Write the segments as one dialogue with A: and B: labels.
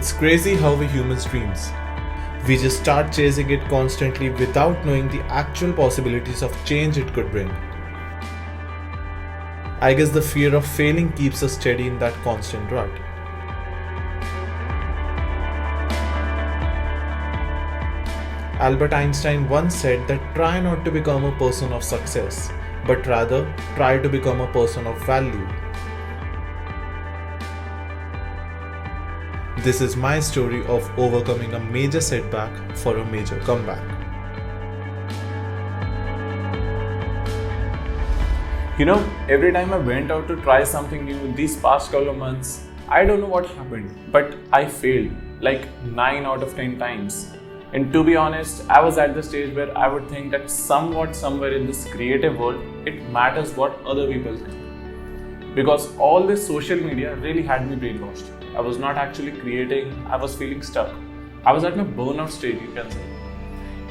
A: It's crazy how we humans dreams. We just start chasing it constantly without knowing the actual possibilities of change it could bring. I guess the fear of failing keeps us steady in that constant rut. Albert Einstein once said that try not to become a person of success, but rather try to become a person of value. This is my story of overcoming a major setback for a major comeback.
B: Every time I went out to try something new these past couple of months, I don't know what happened, but I failed like 9 out of 10 times. And to be honest, I was at the stage where I would think that somewhere in this creative world, it matters what other people think. Because all this social media really had me brainwashed. I was not actually creating, I was feeling stuck. I was at my burnout stage, you can say.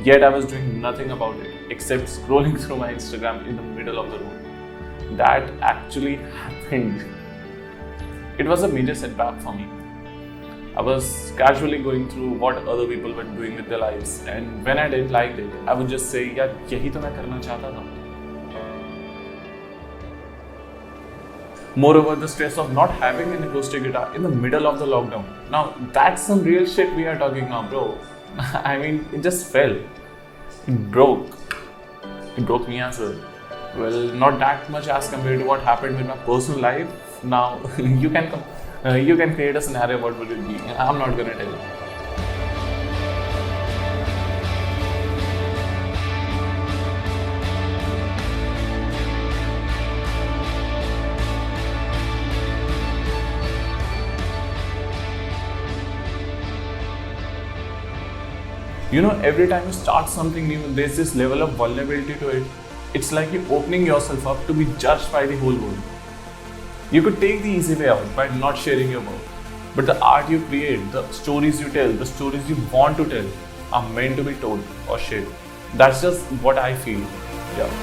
B: Yet I was doing nothing about it except scrolling through my Instagram in the middle of the road. That actually happened. It was a major setback for me. I was casually going through what other people were doing with their lives, and when I didn't like it, I would just say, "यार यही तो मैं करना चाहता था." Moreover, the stress of not having an acoustic guitar in the middle of the lockdown. Now, that's some real shit we are talking now, bro. I mean, it just fell. It broke. It broke me as well. Well, not that much as compared to what happened with my personal life. Now, you can create a scenario what would it be. I'm not gonna tell you. Every time you start something new, there's this level of vulnerability to it. It's like you're opening yourself up to be judged by the whole world. You could take the easy way out by not sharing your work. But the art you create, the stories you tell, the stories you want to tell are meant to be told or shared. That's just what I feel. Yeah.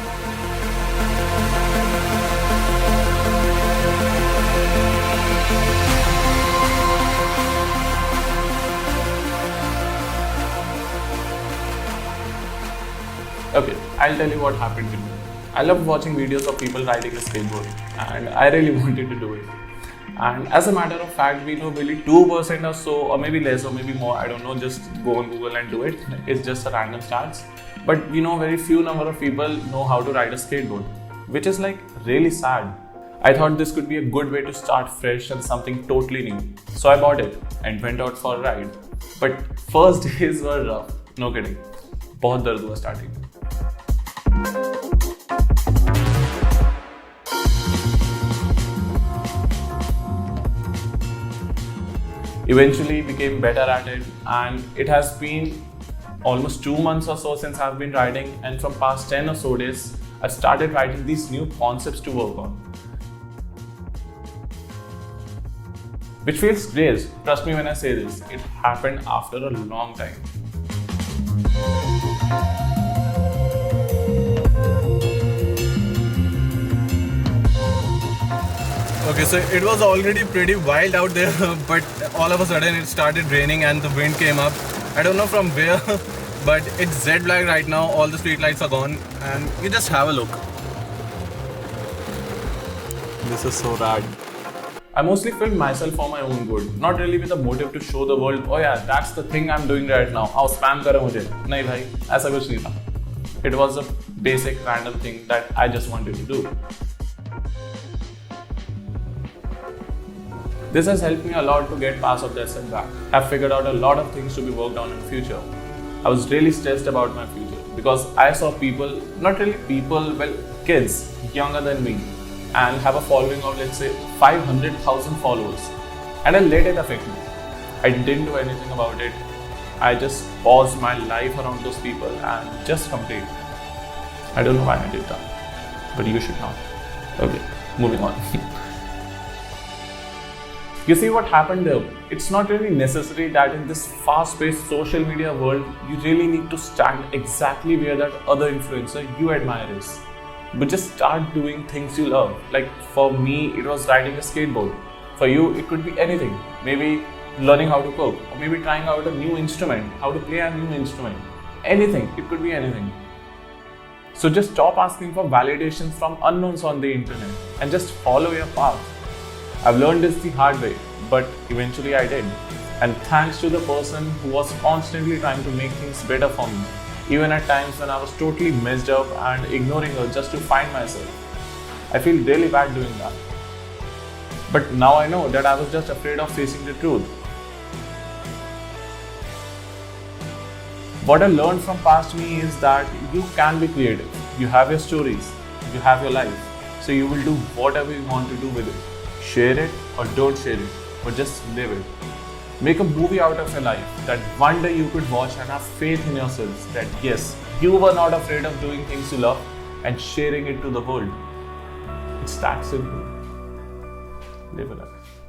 B: Okay, I'll tell you what happened to me. I love watching videos of people riding a skateboard, and I really wanted to do it. And as a matter of fact, we know really 2% or so, or maybe less, or maybe more, I don't know, just go on Google and do it. It's just a random stats. But we know very few number of people know how to ride a skateboard, which is like really sad. I thought this could be a good way to start fresh and something totally new. So I bought it and went out for a ride. But first days were rough, no kidding. बहुत दर्द हुआ starting में. Eventually became better at it, and it has been almost 2 months or so since I've been writing, and from past 10 or so days I started writing these new concepts to work on, which feels great. Trust me when I say this, it happened after a long time.
A: Okay, so it was already pretty wild out there, but all of a sudden it started raining and the wind came up. I don't know from where, but it's jet black right now. All the street lights are gone, and you just have a look. This is so rad.
B: I mostly filmed myself for my own good, not really with a motive to show the world, oh yeah, that's the thing I'm doing right now. How spam karo mujhe? Nahi bhai, aisa kuch nahi tha. It was a basic random thing that I just wanted to do. This has helped me a lot to get past of that setback. I've figured out a lot of things to be worked on in the future. I was really stressed about my future because I saw people, not really people, well, kids younger than me and have a following of, let's say, 500,000 followers. And I let it affect me. I didn't do anything about it. I just paused my life around those people and just complained. I don't know why I did that, but you should know. Okay, moving on. You see what happened there? It's not really necessary that in this fast-paced social media world, you really need to stand exactly where that other influencer you admire is. But just start doing things you love. Like for me, it was riding a skateboard. For you, it could be anything. Maybe learning how to cook, or maybe trying out a new instrument, how to play a new instrument. Anything, it could be anything. So just stop asking for validations from unknowns on the internet and just follow your path. I've learned this the hard way, but eventually I did. And thanks to the person who was constantly trying to make things better for me, even at times when I was totally messed up and ignoring her just to find myself. I feel really bad doing that. But now I know that I was just afraid of facing the truth. What I learned from past me is that you can be creative. You have your stories, you have your life. So you will do whatever you want to do with it. Share it or don't share it, but just live it. Make a movie out of your life that one day you could watch and have faith in yourselves that yes, you were not afraid of doing things you love and sharing it to the world. It's that simple. Live a life.